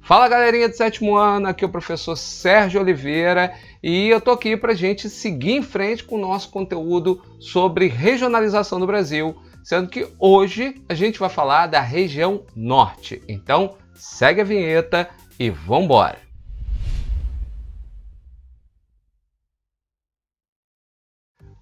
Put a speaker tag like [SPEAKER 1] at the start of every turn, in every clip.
[SPEAKER 1] Fala galerinha do sétimo ano, aqui é o professor Sérgio Oliveira e eu tô aqui para a gente seguir em frente com o nosso conteúdo sobre regionalização do Brasil, sendo que hoje a gente vai falar da região norte. Então segue a vinheta e vambora!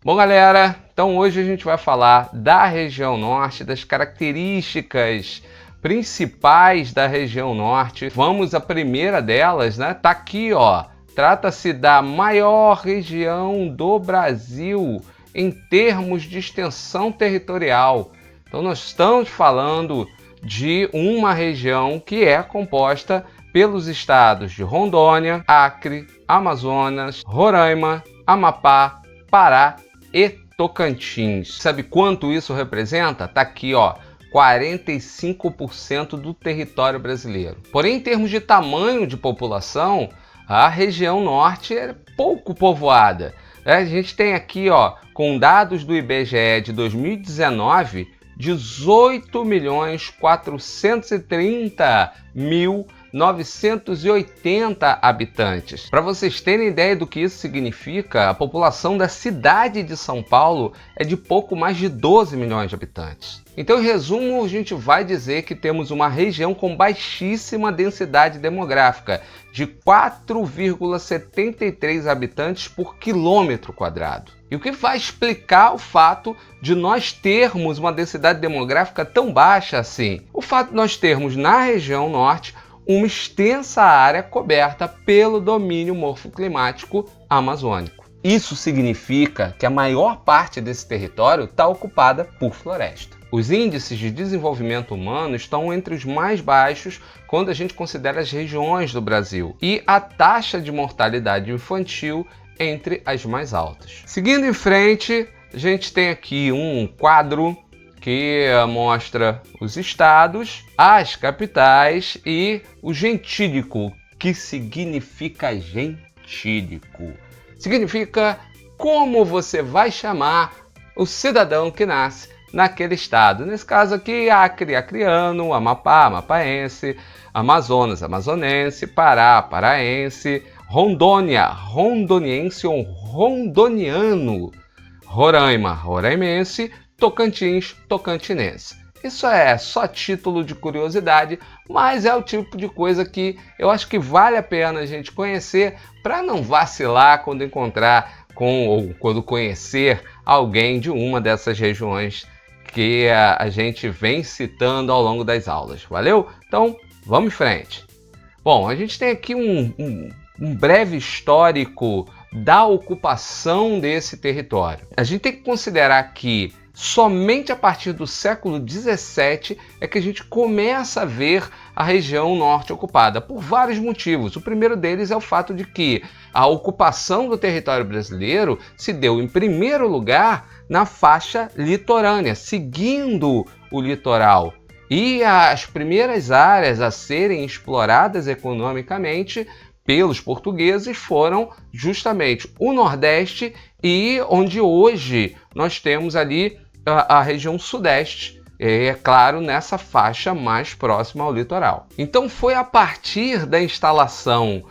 [SPEAKER 1] Bom galera, então hoje a gente vai falar da região norte, das características principais da região norte. Vamos à primeira delas, né? Tá aqui, ó. Trata-se da maior região do Brasil em termos de extensão territorial. Então nós estamos falando de uma região que é composta pelos estados de Rondônia, Acre, Amazonas, Roraima, Amapá, Pará e Tocantins. Sabe quanto isso representa? Tá aqui, ó. 45% do território brasileiro. Porém, em termos de tamanho de população, a região norte é pouco povoada. A gente tem aqui, ó, com dados do IBGE de 2019, 18.430.980 habitantes. Para vocês terem ideia do que isso significa, a população da cidade de São Paulo é de pouco mais de 12 milhões de habitantes. Então, em resumo, a gente vai dizer que temos uma região com baixíssima densidade demográfica, de 4,73 habitantes por quilômetro quadrado. E o que vai explicar o fato de nós termos uma densidade demográfica tão baixa assim? O fato de nós termos na região norte uma extensa área coberta pelo domínio morfoclimático amazônico. Isso significa que a maior parte desse território está ocupada por floresta. Os índices de desenvolvimento humano estão entre os mais baixos quando a gente considera as regiões do Brasil e a taxa de mortalidade infantil entre as mais altas. Seguindo em frente, a gente tem aqui um quadro que mostra os estados, as capitais e o gentílico, que significa gentílico. Significa como você vai chamar o cidadão que nasce naquele estado. Nesse caso aqui, Acre, acreano, Amapá, amapaense, Amazonas, amazonense, Pará, paraense, Rondônia, rondoniense ou rondoniano, Roraima, roraimense, Tocantins, tocantinense. Isso é só título de curiosidade, mas é o tipo de coisa que eu acho que vale a pena a gente conhecer para não vacilar quando encontrar ou quando conhecer alguém de uma dessas regiões que a gente vem citando ao longo das aulas. Valeu? Então, vamos em frente. Bom, a gente tem aqui um breve histórico da ocupação desse território. A gente tem que considerar que somente a partir do século XVII é que a gente começa a ver a região norte ocupada, por vários motivos. O primeiro deles é o fato de que a ocupação do território brasileiro se deu, em primeiro lugar, na faixa litorânea, seguindo o litoral. E as primeiras áreas a serem exploradas economicamente pelos portugueses foram justamente o Nordeste e onde hoje nós temos ali a região Sudeste, é claro, nessa faixa mais próxima ao litoral. Então foi a partir da instalação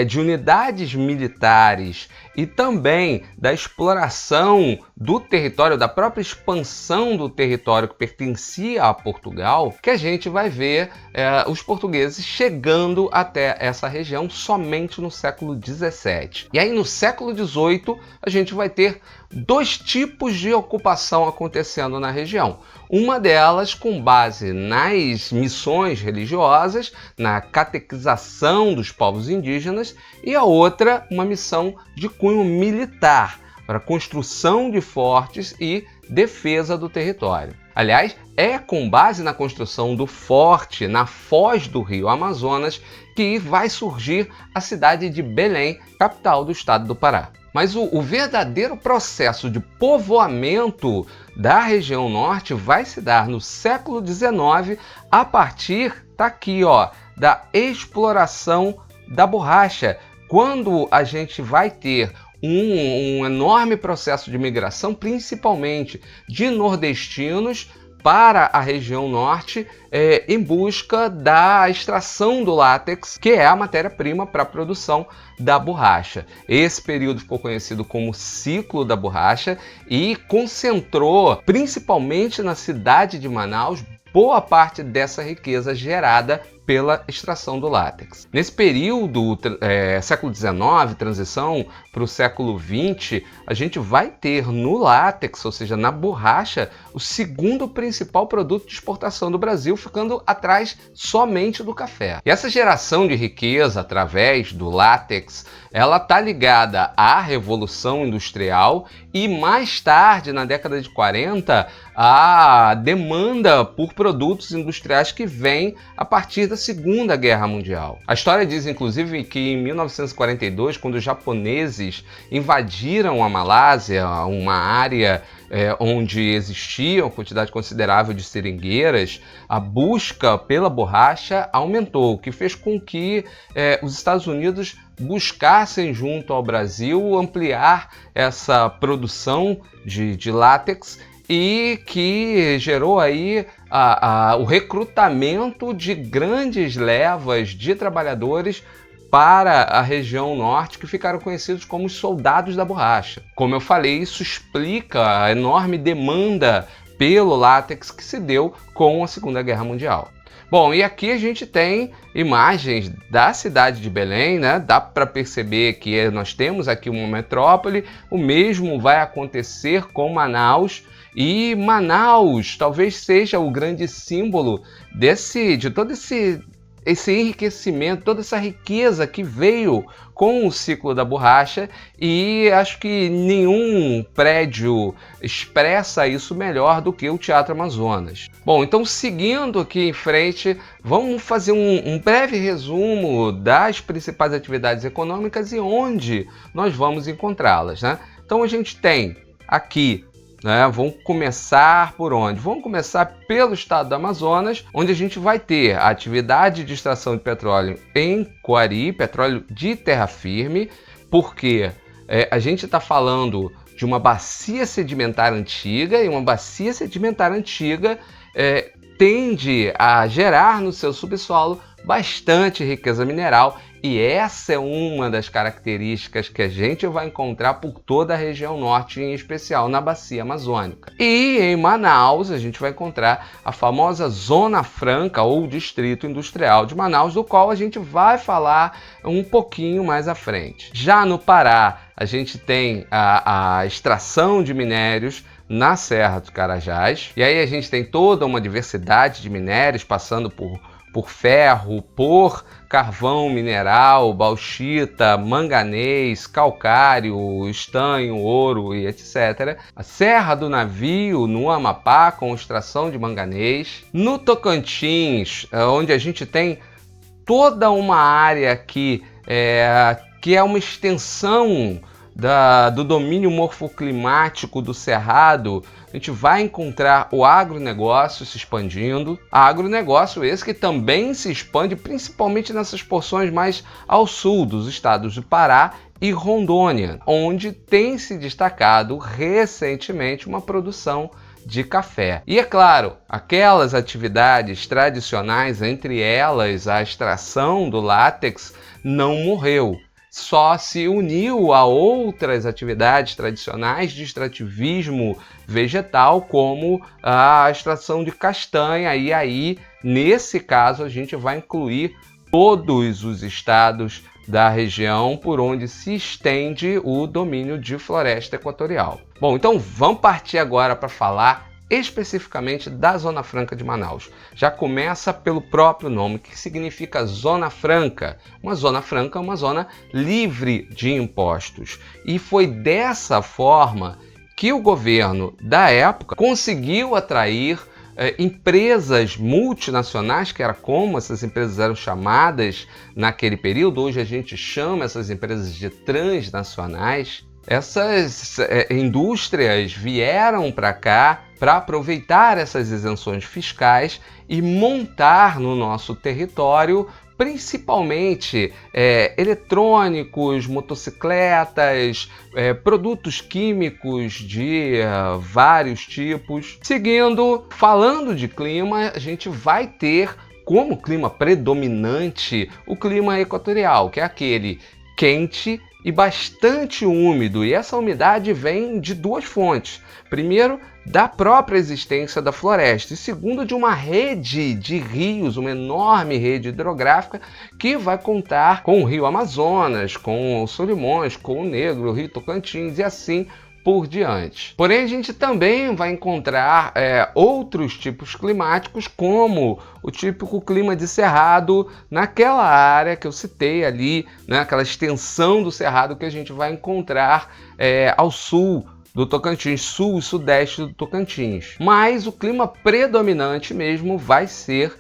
[SPEAKER 1] de unidades militares e também da exploração do território, da própria expansão do território que pertencia a Portugal, que a gente vai ver os portugueses chegando até essa região somente no século XVII. E aí no século XVIII a gente vai ter dois tipos de ocupação acontecendo na região. Uma delas com base nas missões religiosas, na catequização dos povos indígenas, e a outra uma missão de cunho militar, para construção de fortes e defesa do território. Aliás, é com base na construção do forte na foz do rio Amazonas que vai surgir a cidade de Belém, capital do estado do Pará. Mas o verdadeiro processo de povoamento da região norte vai se dar no século XIX a partir, tá aqui, ó, da exploração da borracha, quando a gente vai ter um enorme processo de migração, principalmente de nordestinos para a região norte em busca da extração do látex, que é a matéria-prima para a produção da borracha. Esse período ficou conhecido como ciclo da borracha e concentrou, principalmente na cidade de Manaus, boa parte dessa riqueza gerada pela extração do látex. Nesse período, século XIX, transição para o século XX, a gente vai ter no látex, ou seja, na borracha, o segundo principal produto de exportação do Brasil, ficando atrás somente do café. E essa geração de riqueza através do látex, ela está ligada à Revolução Industrial e mais tarde, na década de 40, a demanda por produtos industriais que vem a partir da Segunda Guerra Mundial. A história diz, inclusive, que em 1942, quando os japoneses invadiram a Malásia, uma área onde existia uma quantidade considerável de seringueiras, a busca pela borracha aumentou, o que fez com que os Estados Unidos buscassem junto ao Brasil ampliar essa produção de látex e que gerou aí o recrutamento de grandes levas de trabalhadores para a região norte, que ficaram conhecidos como os soldados da borracha. Como eu falei, isso explica a enorme demanda pelo látex que se deu com a Segunda Guerra Mundial. Bom, e aqui a gente tem imagens da cidade de Belém, né? Dá para perceber que nós temos aqui uma metrópole, o mesmo vai acontecer com Manaus, e Manaus talvez seja o grande símbolo de todo esse enriquecimento, toda essa riqueza que veio com o ciclo da borracha, e acho que nenhum prédio expressa isso melhor do que o Teatro Amazonas. Bom, então seguindo aqui em frente, vamos fazer um breve resumo das principais atividades econômicas e onde nós vamos encontrá-las, né? Então a gente tem aqui, vamos começar por onde? Vamos começar pelo estado do Amazonas, onde a gente vai ter a atividade de extração de petróleo em Coari, petróleo de terra firme, porque a gente está falando de uma bacia sedimentar antiga, e uma bacia sedimentar antiga tende a gerar no seu subsolo bastante riqueza mineral, e essa é uma das características que a gente vai encontrar por toda a região norte, em especial na bacia amazônica. E em Manaus a gente vai encontrar a famosa Zona Franca ou Distrito Industrial de Manaus, do qual a gente vai falar um pouquinho mais à frente. Já no Pará a gente tem a extração de minérios na Serra dos Carajás, e aí a gente tem toda uma diversidade de minérios, passando por ferro, por carvão mineral, bauxita, manganês, calcário, estanho, ouro e etc. A Serra do Navio, no Amapá, com extração de manganês. No Tocantins, onde a gente tem toda uma área aqui que é uma extensão do domínio morfoclimático do Cerrado, a gente vai encontrar o agronegócio se expandindo. Agronegócio esse que também se expande principalmente nessas porções mais ao sul dos estados do Pará e Rondônia, onde tem se destacado recentemente uma produção de café. E é claro, aquelas atividades tradicionais, entre elas a extração do látex, não morreu. Só se uniu a outras atividades tradicionais de extrativismo vegetal, como a extração de castanha, e aí, nesse caso, a gente vai incluir todos os estados da região por onde se estende o domínio de floresta equatorial. Bom, então vamos partir agora para falar especificamente da Zona Franca de Manaus. Já começa pelo próprio nome, que significa Zona Franca. Uma Zona Franca é uma zona livre de impostos. E foi dessa forma que o governo da época conseguiu atrair empresas multinacionais, que era como essas empresas eram chamadas naquele período. Hoje a gente chama essas empresas de transnacionais. Essas indústrias vieram para cá para aproveitar essas isenções fiscais e montar no nosso território principalmente eletrônicos, motocicletas, produtos químicos de vários tipos. Seguindo, falando de clima, a gente vai ter como clima predominante o clima equatorial, que é aquele quente e bastante úmido, e essa umidade vem de duas fontes. Primeiro, da própria existência da floresta, e segundo, de uma rede de rios, uma enorme rede hidrográfica que vai contar com o rio Amazonas, com o Solimões, com o Negro, o rio Tocantins e assim por diante. Porém, a gente também vai encontrar outros tipos climáticos, como o típico clima de cerrado naquela área que eu citei ali, né, aquela extensão do cerrado que a gente vai encontrar ao sul do Tocantins, sul e sudeste do Tocantins. Mas o clima predominante mesmo vai ser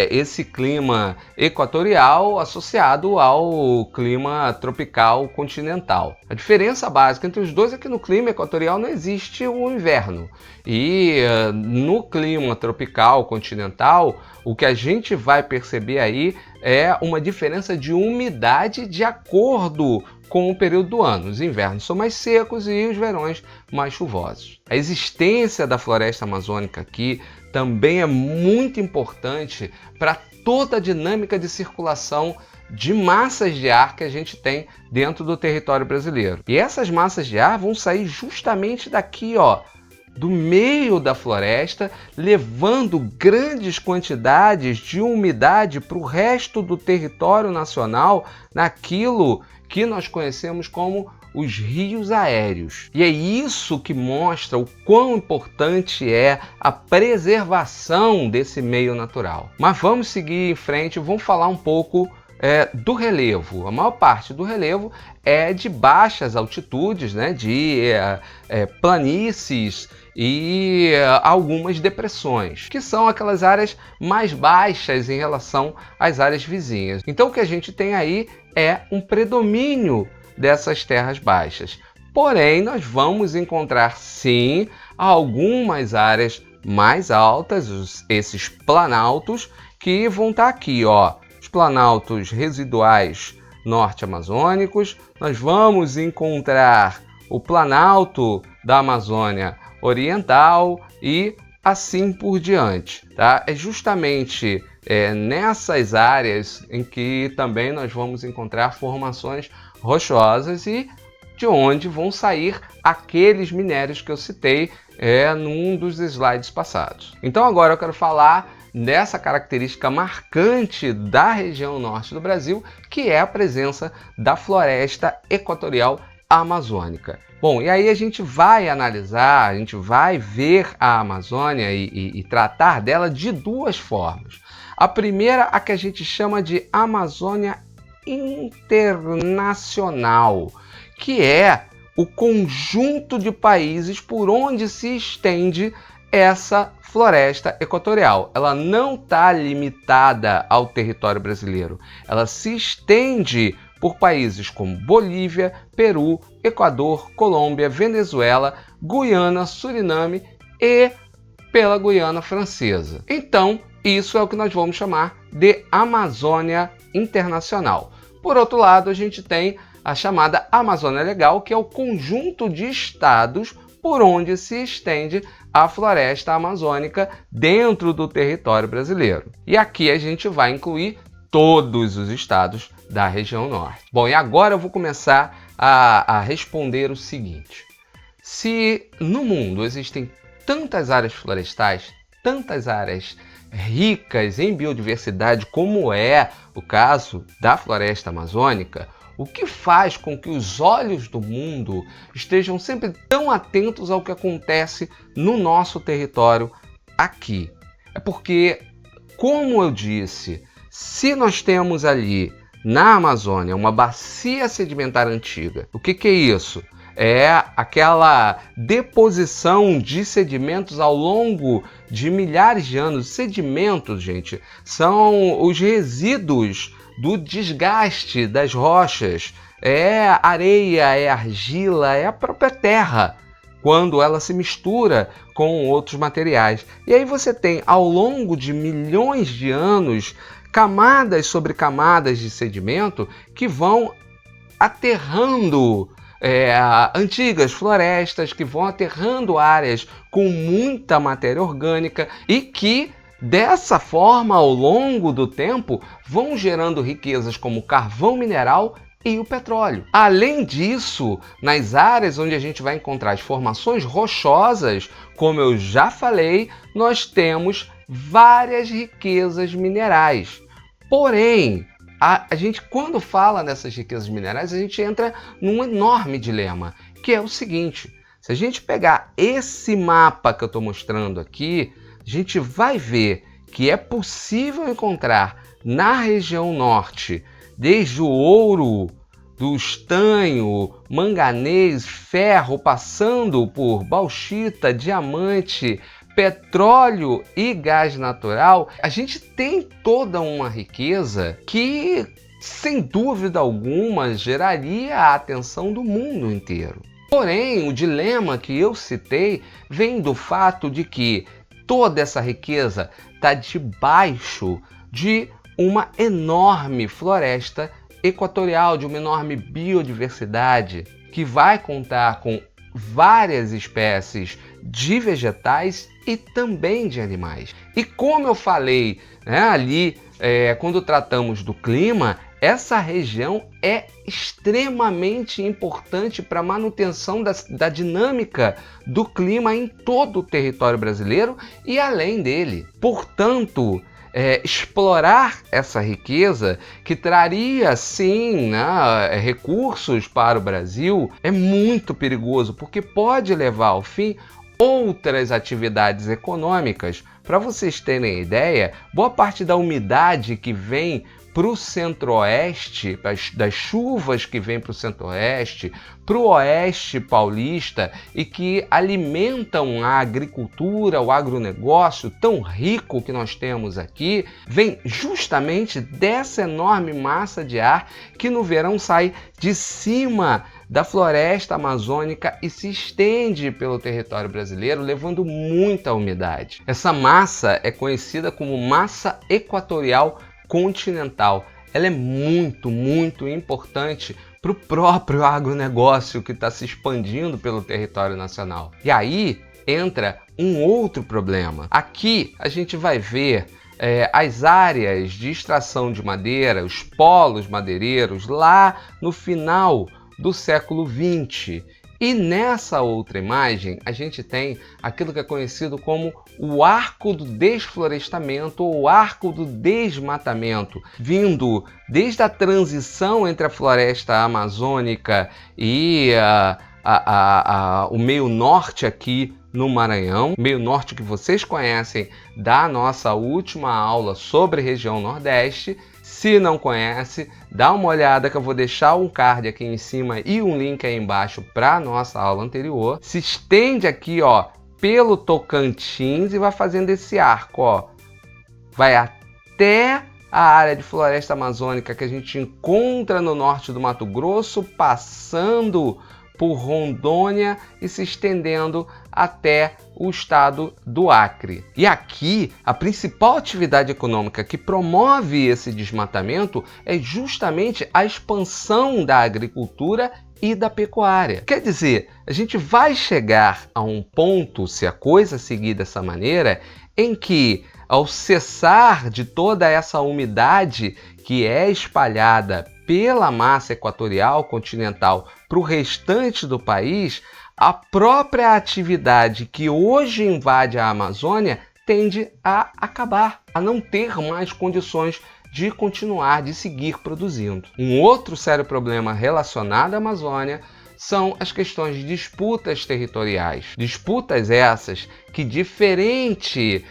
[SPEAKER 1] esse clima equatorial associado ao clima tropical continental. A diferença básica entre os dois é que no clima equatorial não existe o inverno, e no clima tropical continental o que a gente vai perceber aí é uma diferença de umidade de acordo com o período do ano. Os invernos são mais secos e os verões mais chuvosos. A existência da floresta amazônica aqui também é muito importante para toda a dinâmica de circulação de massas de ar que a gente tem dentro do território brasileiro. E essas massas de ar vão sair justamente daqui, ó, do meio da floresta, levando grandes quantidades de umidade para o resto do território nacional, naquilo que nós conhecemos como os rios aéreos. E é isso que mostra o quão importante é a preservação desse meio natural. Mas vamos seguir em frente, vamos falar um pouco do relevo. A maior parte do relevo é de baixas altitudes, né, de planícies e algumas depressões, que são aquelas áreas mais baixas em relação às áreas vizinhas. Então o que a gente tem aí é um predomínio dessas terras baixas. Porém, nós vamos encontrar sim algumas áreas mais altas, esses planaltos, que vão estar aqui, ó, os planaltos residuais norte-amazônicos. Nós vamos encontrar o planalto da Amazônia Oriental e assim por diante, tá? É justamente nessas áreas em que também nós vamos encontrar formações rochosas e de onde vão sair aqueles minérios que eu citei num dos slides passados. Então agora eu quero falar dessa característica marcante da região norte do Brasil, que é a presença da floresta equatorial amazônica. Bom, e aí a gente vai analisar, a gente vai ver a Amazônia e tratar dela de duas formas. A primeira, a que a gente chama de Amazônia internacional, que é o conjunto de países por onde se estende essa floresta equatorial. Ela não está limitada ao território brasileiro, ela se estende por países como Bolívia, Peru, Equador, Colômbia, Venezuela, Guiana, Suriname e pela Guiana Francesa. Então, isso é o que nós vamos chamar de Amazônia Internacional. Por outro lado, a gente tem a chamada Amazônia Legal, que é o conjunto de estados por onde se estende a floresta amazônica dentro do território brasileiro. E aqui a gente vai incluir todos os estados da região norte. Bom, e agora eu vou começar a responder o seguinte. Se no mundo existem tantas áreas florestais, tantas áreas ricas em biodiversidade, como é o caso da floresta amazônica, o que faz com que os olhos do mundo estejam sempre tão atentos ao que acontece no nosso território aqui? É porque, como eu disse, se nós temos ali na Amazônia uma bacia sedimentar antiga, o que é isso? É aquela deposição de sedimentos ao longo de milhares de anos. Sedimentos, gente, são os resíduos do desgaste das rochas. É areia, é argila, é a própria terra, quando ela se mistura com outros materiais. E aí você tem, ao longo de milhões de anos, camadas sobre camadas de sedimento que vão aterrando antigas florestas, que vão aterrando áreas com muita matéria orgânica e que, dessa forma, ao longo do tempo, vão gerando riquezas como o carvão mineral e o petróleo. Além disso, nas áreas onde a gente vai encontrar as formações rochosas, como eu já falei, nós temos várias riquezas minerais. Porém, a gente, quando fala dessas riquezas minerais, a gente entra num enorme dilema, que é o seguinte: se a gente pegar esse mapa que eu estou mostrando aqui, a gente vai ver que é possível encontrar na região norte, desde o ouro, do estanho, manganês, ferro, passando por bauxita, diamante, petróleo e gás natural, a gente tem toda uma riqueza que, sem dúvida alguma, geraria a atenção do mundo inteiro. Porém, o dilema que eu citei vem do fato de que toda essa riqueza está debaixo de uma enorme floresta equatorial, de uma enorme biodiversidade, que vai contar com várias espécies de vegetais e também de animais. E como eu falei ali, quando tratamos do clima, essa região é extremamente importante para a manutenção da dinâmica do clima em todo o território brasileiro e além dele. Portanto, explorar essa riqueza, que traria sim recursos para o Brasil, é muito perigoso, porque pode levar ao fim outras atividades econômicas. Para vocês terem ideia, boa parte da umidade que vem para o centro-oeste, das chuvas que vêm para o centro-oeste, para o oeste paulista e que alimentam a agricultura, o agronegócio tão rico que nós temos aqui, vem justamente dessa enorme massa de ar que no verão sai de cima da floresta amazônica e se estende pelo território brasileiro, levando muita umidade. Essa massa é conhecida como massa equatorial continental. Ela é muito importante para o próprio agronegócio que está se expandindo pelo território nacional. E aí entra um outro problema. Aqui a gente vai ver as áreas de extração de madeira, os polos madeireiros, lá no final do século XX. E nessa outra imagem, a gente tem aquilo que é conhecido como o arco do desflorestamento ou o arco do desmatamento, vindo desde a transição entre a floresta amazônica e o meio norte aqui no Maranhão, meio norte que vocês conhecem da nossa última aula sobre região Nordeste. Se não conhece, dá uma olhada que eu vou deixar um card aqui em cima e um link aí embaixo para a nossa aula anterior. Se estende aqui, pelo Tocantins e vai fazendo esse arco, vai até a área de floresta amazônica que a gente encontra no norte do Mato Grosso, passando por Rondônia e se estendendo até o estado do Acre. E aqui, a principal atividade econômica que promove esse desmatamento é justamente a expansão da agricultura e da pecuária. Quer dizer, a gente vai chegar a um ponto, se a coisa seguir dessa maneira, em que, ao cessar de toda essa umidade que é espalhada pela massa equatorial continental para o restante do país, a própria atividade que hoje invade a Amazônia tende a acabar, a não ter mais condições de continuar, de seguir produzindo. Um outro sério problema relacionado à Amazônia são as questões de disputas territoriais. Disputas essas que, diferente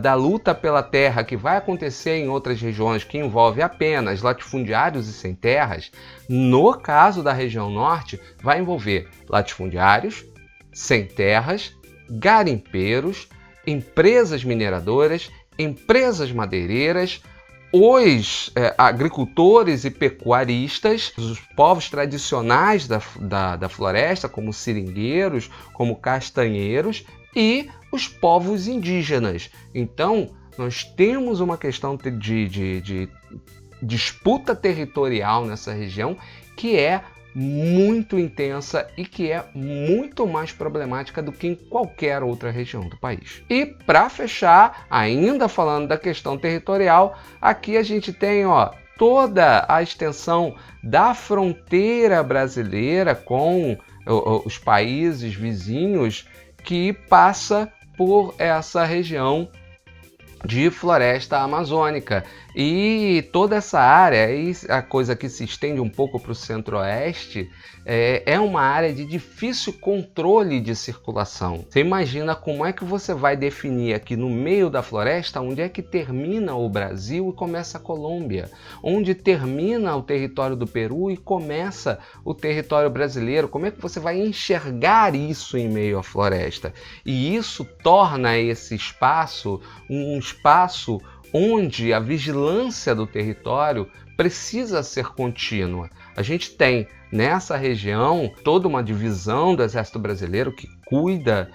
[SPEAKER 1] da luta pela terra que vai acontecer em outras regiões, que envolve apenas latifundiários e sem terras, no caso da região norte, vai envolver latifundiários, sem terras, garimpeiros, empresas mineradoras, empresas madeireiras, os agricultores e pecuaristas, os povos tradicionais da floresta, como seringueiros, como castanheiros, e os povos indígenas. Então, nós temos uma questão de disputa territorial nessa região que é muito intensa e que é muito mais problemática do que em qualquer outra região do país. E para fechar, ainda falando da questão territorial, aqui a gente tem toda a extensão da fronteira brasileira com os países vizinhos que passa por essa região de floresta amazônica. E toda essa área, a coisa que se estende um pouco para o centro-oeste, é uma área de difícil controle de circulação. Você imagina como é que você vai definir aqui no meio da floresta onde é que termina o Brasil e começa a Colômbia, onde termina o território do Peru e começa o território brasileiro. Como é que você vai enxergar isso em meio à floresta? E isso torna esse espaço um espaço onde a vigilância do território precisa ser contínua. A gente tem nessa região toda uma divisão do Exército Brasileiro que cuida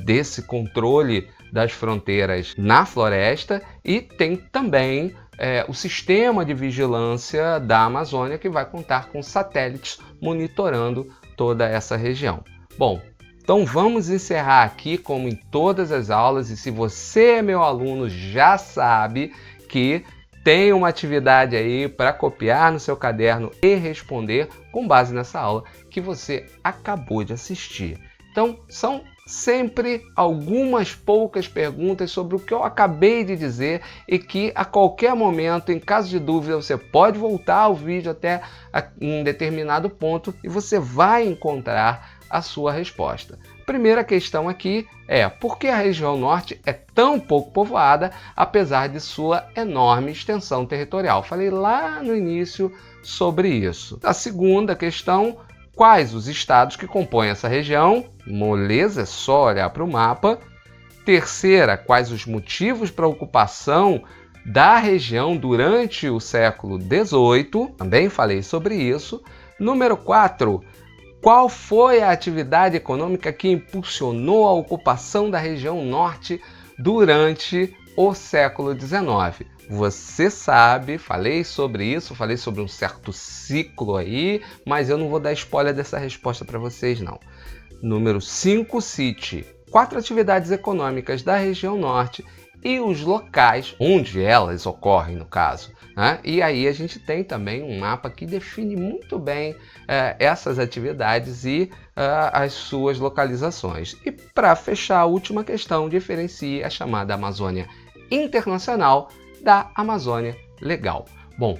[SPEAKER 1] desse controle das fronteiras na floresta, e tem também o sistema de vigilância da Amazônia, que vai contar com satélites monitorando toda essa região. Bom, então vamos encerrar aqui como em todas as aulas, e se você é meu aluno já sabe que tem uma atividade aí para copiar no seu caderno e responder com base nessa aula que você acabou de assistir. Então são sempre algumas poucas perguntas sobre o que eu acabei de dizer e que a qualquer momento, em caso de dúvida, você pode voltar ao vídeo até um determinado ponto e você vai encontrar a sua resposta. Primeira questão aqui é: por que a região norte é tão pouco povoada, apesar de sua enorme extensão territorial? Falei lá no início sobre isso. A segunda questão: quais os estados que compõem essa região? Moleza, é só olhar para o mapa. Terceira: quais os motivos para a ocupação da região durante o século XVIII? Também falei sobre isso. Número 4: qual foi a atividade econômica que impulsionou a ocupação da região norte durante o século XIX? Você sabe, falei sobre isso, falei sobre um certo ciclo aí, mas eu não vou dar spoiler dessa resposta para vocês não. Número 5, cite 4 atividades econômicas da região norte e os locais onde elas ocorrem, no caso. E aí a gente tem também um mapa que define muito bem essas atividades e as suas localizações. E para fechar, a última questão: diferencie a chamada Amazônia Internacional da Amazônia Legal. Bom,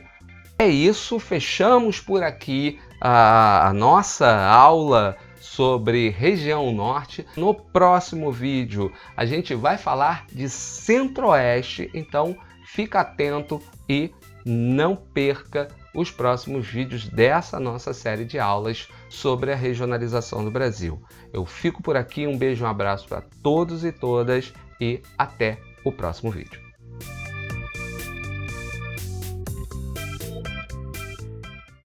[SPEAKER 1] é isso, fechamos por aqui a nossa aula sobre região norte. No próximo vídeo a gente vai falar de centro-oeste, então fica atento e não perca os próximos vídeos dessa nossa série de aulas sobre a regionalização do Brasil. Eu fico por aqui, um beijo, um abraço para todos e todas e até o próximo vídeo.